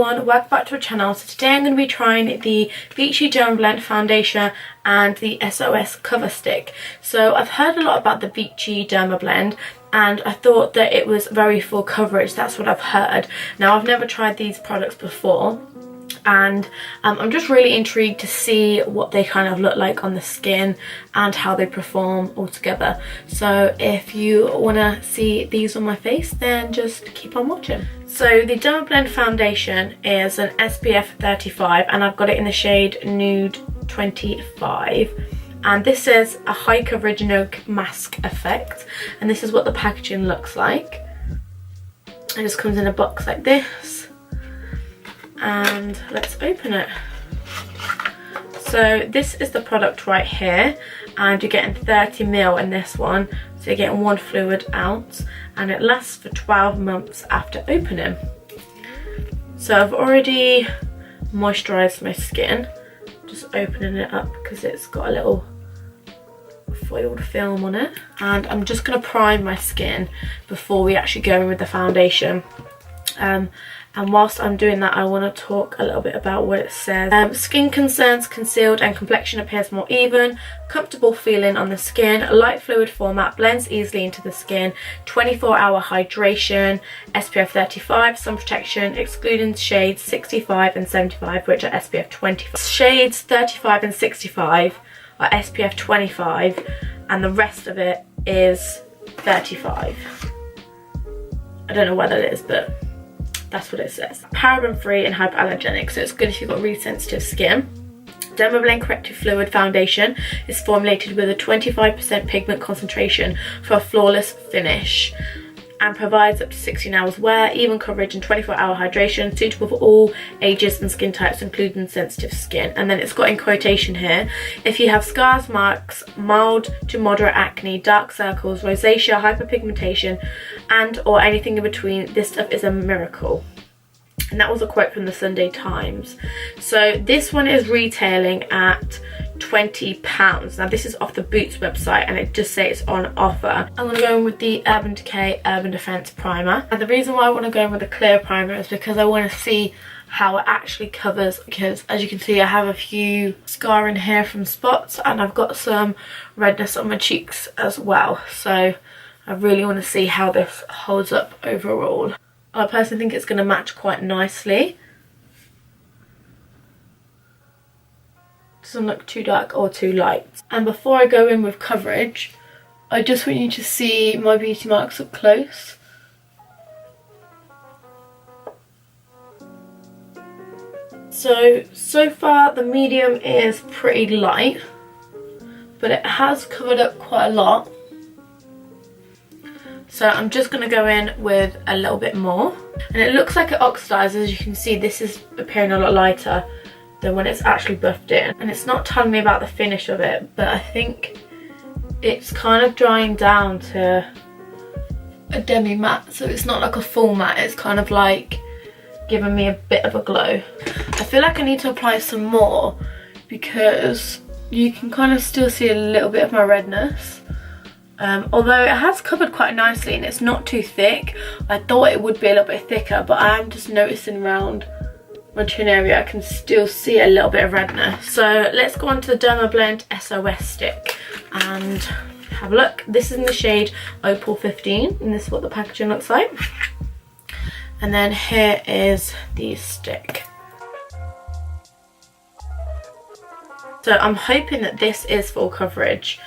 everyone, welcome back to our channel. So today I'm going to be trying the Vichy DERMABLEND foundation and the SOS cover stick. So I've heard a lot about the Vichy DERMABLEND and I thought that it was very full coverage. That's what I've heard. Now I've never tried these products before and I'm just really intrigued to see what they kind of look like on the skin and how they perform all together. So if you want to see these on my face, then just keep on watching. So the DERMABLEND foundation is an SPF 35 and I've got it in the shade Nude 25, and this is a high coverage no mask effect, and this is what the packaging looks like. It just comes in a box like this, and let's open it. So this is the product right here, and you're getting 30 ml in this one, so you're getting 1 fluid ounce, and it lasts for 12 months after opening. So I've already moisturised my skin, just opening it up because it's got a little foiled film on it, and I'm just going to prime my skin before we actually go in with the foundation. And whilst I'm doing that, I want to talk a little bit about what it says. Skin concerns concealed and complexion appears more even, comfortable feeling on the skin, light fluid format, blends easily into the skin, 24-hour hydration, SPF 35, sun protection, excluding shades 65 and 75, which are SPF 25. Shades 35 and 65 are SPF 25 and the rest of it is 35. I don't know what that is, but that's what it says. Paraben free and hypoallergenic, so it's good if you've got really sensitive skin. DERMABLEND Corrective Fluid Foundation is formulated with a 25% pigment concentration for a flawless finish and provides up to 16 hours wear, even coverage and 24-hour hydration, suitable for all ages and skin types, including sensitive skin. And then it's got in quotation here, if you have scars, marks, mild to moderate acne, dark circles, rosacea, hyperpigmentation, and or anything in between, this stuff is a miracle. And that was a quote from the Sunday Times. So this one is retailing at £20. Now this is off the Boots website and it just says it's on offer. I'm going to go in with the Urban Decay Urban Defense Primer. And the reason why I want to go in with the clear primer is because I want to see how it actually covers, because as you can see I have a few scarring here from spots and I've got some redness on my cheeks as well. So I really want to see how this holds up overall. I personally think it's going to match quite nicely. Doesn't look too dark or too light. And before I go in with coverage, I just want you to see my beauty marks up close. So far the medium is pretty light, but it has covered up quite a lot. So I'm just going to go in with a little bit more. And it looks like it oxidizes. As you can see, this is appearing a lot lighter than when it's actually buffed in. And it's not telling me about the finish of it, but I think it's kind of drying down to a demi matte. So it's not like a full matte, it's kind of like giving me a bit of a glow. I feel like I need to apply some more because you can kind of still see a little bit of my redness. Although it has covered quite nicely and it's not too thick. I thought it would be a little bit thicker, but I am just noticing around my chin area I can still see a little bit of redness. So let's go on to the DERMABLEND SOS stick and have a look. This is in the shade Opal 15 and this is what the packaging looks like. And then here is the stick. So I'm hoping that this is full coverage.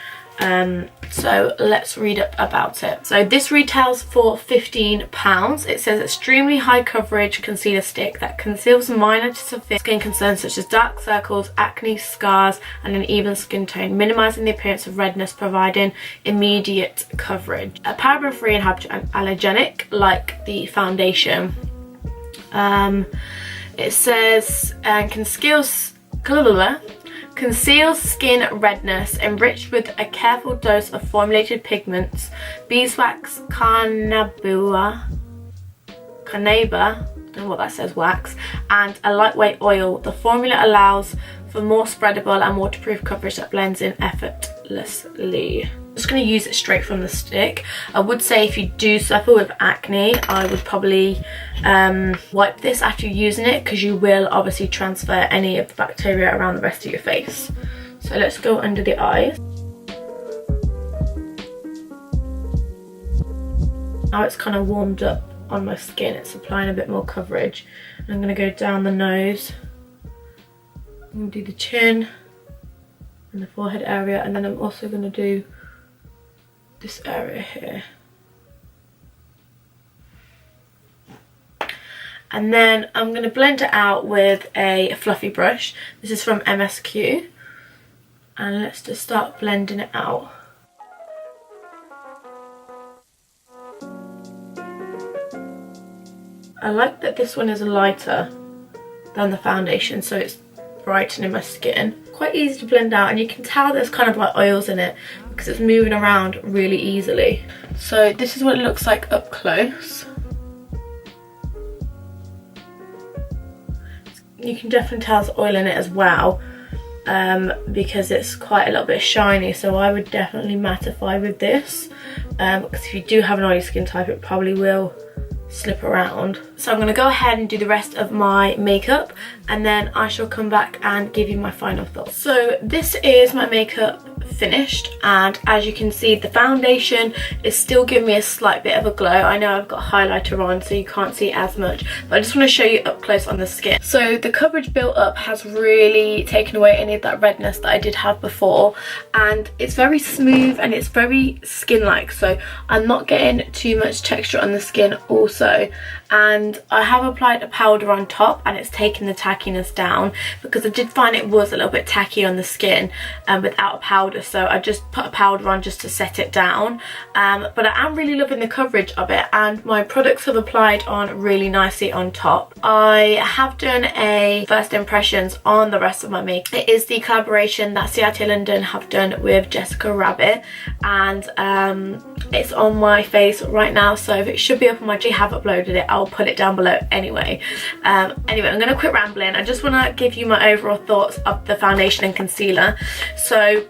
So let's read up about it. So this retails for £15. It says extremely high coverage concealer stick that conceals minor to severe skin concerns such as dark circles, acne, scars, and an even skin tone, minimizing the appearance of redness, providing immediate coverage. Paraben free and hypoallergenic like the foundation. It says conceals skin redness, enriched with a careful dose of formulated pigments, beeswax, carnauba, I don't know what that says, wax, and a lightweight oil. The formula allows for more spreadable and waterproof coverage that blends in effortlessly. I'm just going to use it straight from the stick. I would say if you do suffer with acne, I would probably wipe this after using it, because you will obviously transfer any of the bacteria around the rest of your face. So let's go under the eyes. Now it's kind of warmed up on my skin, it's applying a bit more coverage. I'm going to go down the nose. I'm going to do the chin and the forehead area, and then I'm also going to do this area here. And then I'm going to blend it out with a fluffy brush. This is from MSQ. And let's just start blending it out. I like that this one is lighter than the foundation, so it's brightening my skin. Quite easy to blend out, and you can tell there's kind of like oils in it because it's moving around really easily. So this is what it looks like up close. You can definitely tell there's oil in it as well, because it's quite a little bit shiny, so I would definitely mattify with this, because if you do have an oily skin type, it probably will slip around. So I'm going to go ahead and do the rest of my makeup, and then I shall come back and give you my final thoughts. So this is my makeup finished, and as you can see, the foundation is still giving me a slight bit of a glow. I know I've got highlighter on, so you can't see as much, but I just want to show you up close on the skin. So the coverage built up has really taken away any of that redness that I did have before, and it's very smooth and it's very skin-like, so I'm not getting too much texture on the skin also. And I have applied a powder on top, and it's taken the tackiness down, because I did find it was a little bit tacky on the skin without a powder, so I just put a powder on just to set it down. But I am really loving the coverage of it, and my products have applied on really nicely on top. I have done a first impressions on the rest of my makeup. It is the collaboration that CIT London have done with Jessica Rabbit, and it's on my face right now, so it should be up on my G. Have uploaded it, I'll put it down below anyway. Anyway, I'm gonna quit rambling. I just want to give you my overall thoughts of the foundation and concealer. So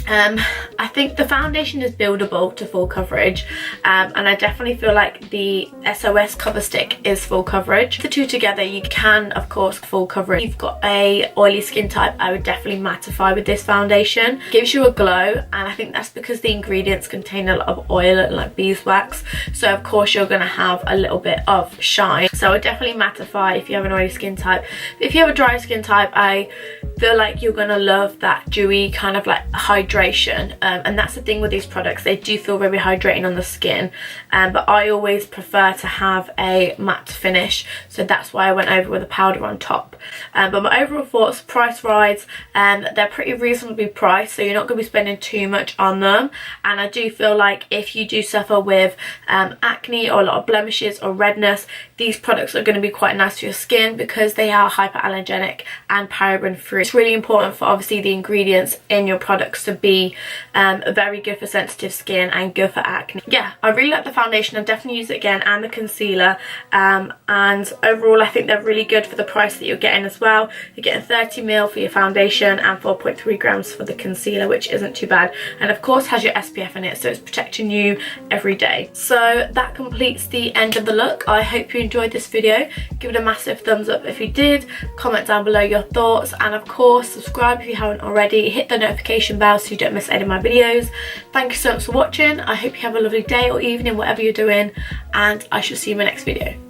I think the foundation is buildable to full coverage, and I definitely feel like the SOS cover stick is full coverage. The two together, you can of course full coverage. If you've got a oily skin type, I would definitely mattify with this foundation. Gives you a glow, and I think that's because the ingredients contain a lot of oil and like beeswax, so of course you're going to have a little bit of shine. So I would definitely mattify if you have an oily skin type. But if you have a dry skin type, I feel like you're going to love that dewy kind of like hydration, and that's the thing with these products, they do feel very hydrating on the skin, but I always prefer to have a matte finish, so that's why I went over with a powder on top. But my overall thoughts, price wise, they're pretty reasonably priced, so you're not going to be spending too much on them. And I do feel like if you do suffer with acne or a lot of blemishes or redness, these products are going to be quite nice for your skin, because they are hypoallergenic and paraben free. It's really important for obviously the ingredients in your products to be very good for sensitive skin and good for acne. Yeah, I really like the foundation. I'll definitely use it again, and the concealer, and overall I think they're really good for the price that you're getting as well. You're getting 30ml for your foundation and 4.3 grams for the concealer, which isn't too bad, and of course has your SPF in it, so it's protecting you every day. So that completes the end of the look. I hope you enjoyed this video. Give it a massive thumbs up if you did, comment down below your thoughts, and of course subscribe if you haven't already. Hit the notification bell so you don't miss any of my videos. Thank you so much for watching. I hope you have a lovely day or evening, whatever you're doing, and I shall see you in my next video.